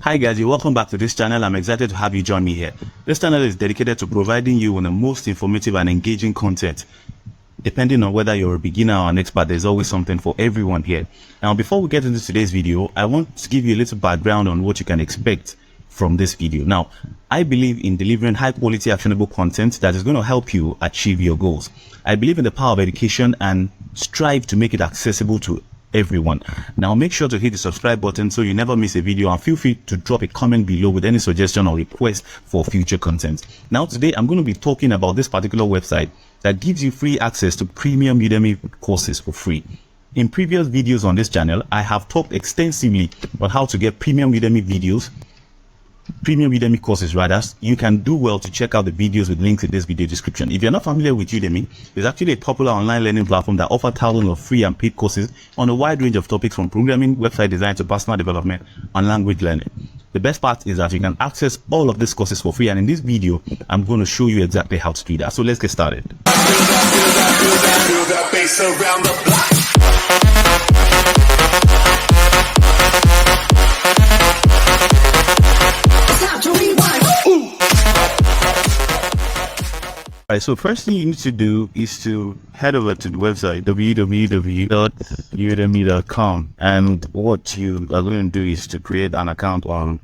Hi guys, welcome back to this channel. I'm excited to have you join me here. This channel is dedicated to providing you with the most informative and engaging content. Depending on whether you're a beginner or an expert, there's always something for everyone here. Now, before we get into today's video, I want to give you a little background on what you can expect from this video. Now, I believe in delivering high quality actionable content that is going to help you achieve your goals. I believe in the power of education and strive to make it accessible to everyone. Now make sure to hit the subscribe button so you never miss a video, and feel free to drop a comment below with any suggestion or request for future content. Now today I'm going to be talking about this particular website that gives you free access to premium Udemy courses for free. In previous videos on this channel, I have talked extensively about how to get premium Udemy courses rather. You can do well to check out the videos with links in this video description. If you're not familiar with Udemy, it's actually a popular online learning platform that offers thousands of free and paid courses on a wide range of topics, from programming, website design to personal development and language learning. The best part is that you can access all of these courses for free, and in this video I'm going to show you exactly how to do that. So let's get started. Alright, so first thing you need to do is to head over to the website www.udemy.com, and what you are going to do is to create an account on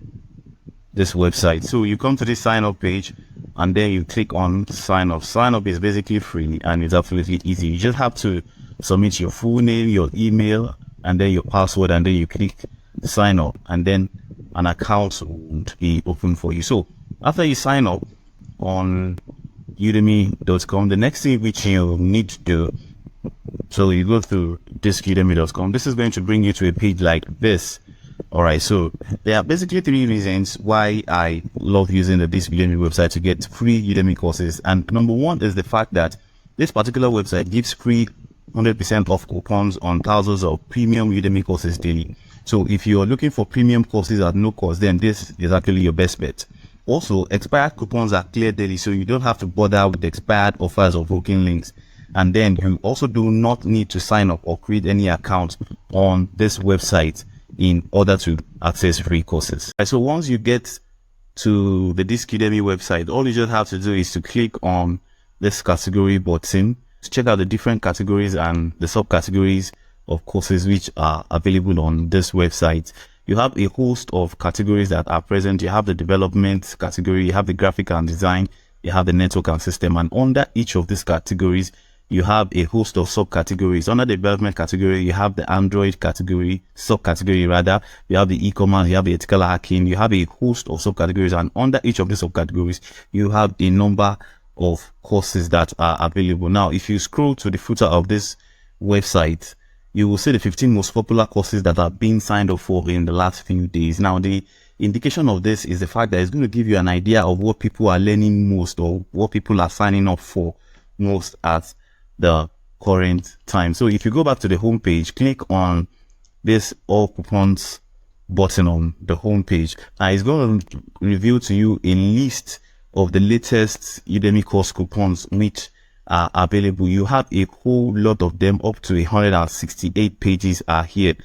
this website. So you come to this sign up page and then you click on sign up. Sign up is basically free and it's absolutely easy. You just have to submit your full name, your email, and then your password, and then you click sign up, and then an account will be open for you. So after you sign up on udemy.com, the next thing which you need to do, so you go to this udemy.com. This is going to bring you to a page like this. All right, so there are basically three reasons why I love using this Udemy website to get free Udemy courses. And number one is the fact that this particular website gives free 100% off coupons on thousands of premium Udemy courses daily. So if you're looking for premium courses at no cost, then this is actually your best bet. Also, expired coupons are cleared daily, so you don't have to bother with expired offers or broken links. And then you also do not need to sign up or create any account on this website in order to access free courses. So once you get to the Udemy website, all you just have to do is to click on this category button to check out the different categories and the subcategories of courses which are available on this website. You have a host of categories that are present. You have the development category, you have the graphic and design, you have the network and system, and under each of these categories you have a host of subcategories. Under the development category, you have the Android category, subcategory rather, you have the e-commerce, you have the ethical hacking, you have a host of subcategories, and under each of these subcategories you have a number of courses that are available. Now if you scroll to the footer of this website, you will see the 15 most popular courses that are being signed up for in the last few days. Now, the indication of this is the fact that it's going to give you an idea of what people are learning most, or what people are signing up for most at the current time. So if you go back to the home page, click on this all coupons button on the home page. Now it's going to reveal to you a list of the latest Udemy course coupons which are available. You have a whole lot of them, up to 168 pages are here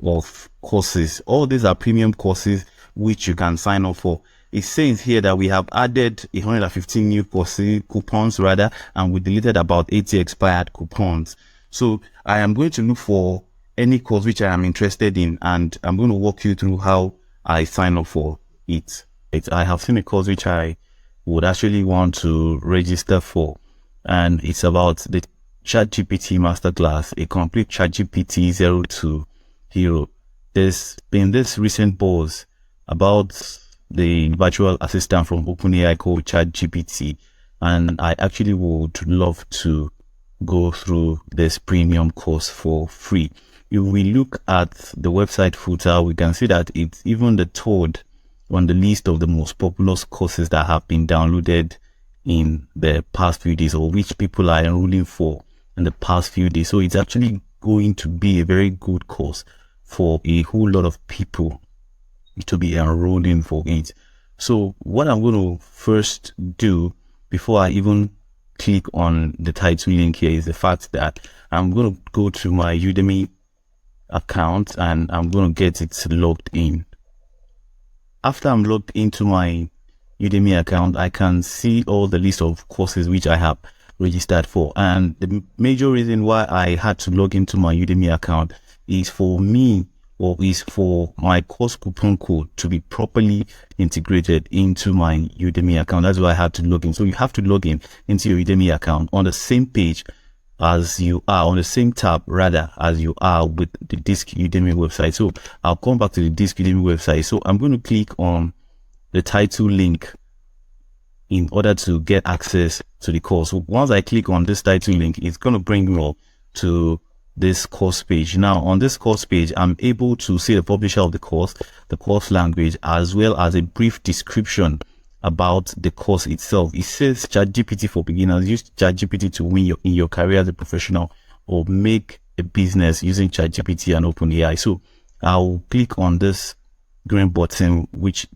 of courses. All these are premium courses which you can sign up for. It says here that we have added 115 new coupons rather, and we deleted about 80 expired coupons. So I am going to look for any course which I am interested in, and I'm going to walk you through how I sign up for it. I have seen a course which I would actually want to register for, and it's about the ChatGPT masterclass, a complete ChatGPT 0 to hero. There's been this recent buzz about the virtual assistant from OpenAI called ChatGPT, and I actually would love to go through this premium course for free. If we look at the website footer, we can see that it's even the third on the list of the most popular courses that have been downloaded in the past few days, or which people are enrolling for in the past few days. So it's actually going to be a very good course for a whole lot of people to be enrolling for it. So what I'm going to first do before I even click on the title link here is the fact that I'm going to go to my Udemy account and I'm going to get it logged in. after I'm logged into my Udemy account, I can see all the list of courses which I have registered for. And the major reason why I had to log into my Udemy account is for me, or is for my course coupon code to be properly integrated into my Udemy account. That's why I had to log in. So you have to log in into your Udemy account on the same page as you are, on the same tab rather, as you are with the Disc Udemy website. So I'll come back to the Disc Udemy website. So I'm going to click on the title link in order to get access to the course. So once I click on this title link, it's going to bring me up to this course page. Now on this course page, I'm able to see the publisher of the course language, as well as a brief description about the course itself. It says ChatGPT for beginners. Use ChatGPT to win in your career as a professional, or make a business using ChatGPT and OpenAI. So I'll click on this green button which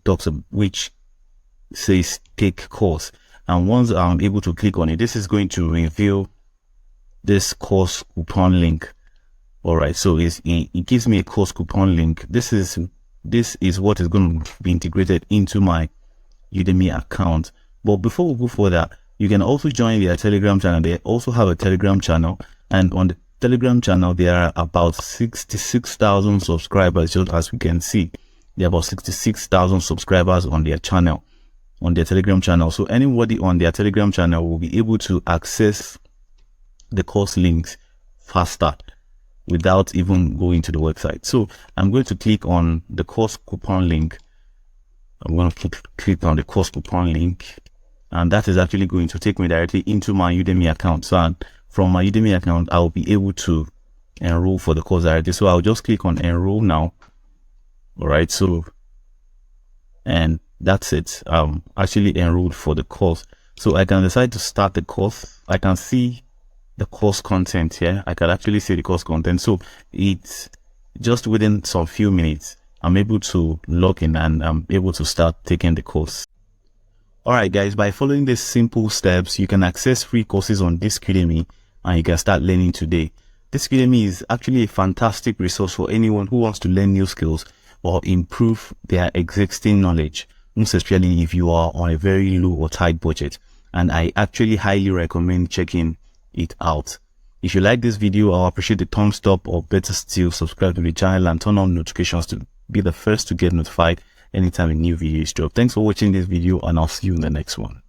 says take course, and once I'm able to click on it, this is going to reveal this course coupon link. All right, so it gives me a course coupon link. This is what is going to be integrated into my Udemy account. But before we go further, you can also join their Telegram channel. They also have a Telegram channel, and on the Telegram channel there are about 66,000 subscribers. Just as we can see, there are about 66,000 subscribers on their channel, on their Telegram channel. So anybody on their Telegram channel will be able to access the course links faster without even going to the website. So I'm going to click on the course coupon link. I'm going to click on the course coupon link, and that is actually going to take me directly into my Udemy account. So from my Udemy account, I'll be able to enroll for the course directly. So I'll just click on enroll now. All right, so, and that's it. Actually enrolled for the course. So I can decide to start the course. I can see the course content here. I can actually see the course content. So it's just within some few minutes, I'm able to log in and I'm able to start taking the course. All right, guys, by following these simple steps, you can access free courses on Disc Udemy and you can start learning today. Disc Udemy is actually a fantastic resource for anyone who wants to learn new skills or improve their existing knowledge, most especially if you are on a very low or tight budget. And I actually highly recommend checking it out. If you like this video, I'll appreciate the thumbs up, or better still, subscribe to the channel and turn on notifications to be the first to get notified anytime a new video is dropped. Thanks for watching this video, and I'll see you in the next one.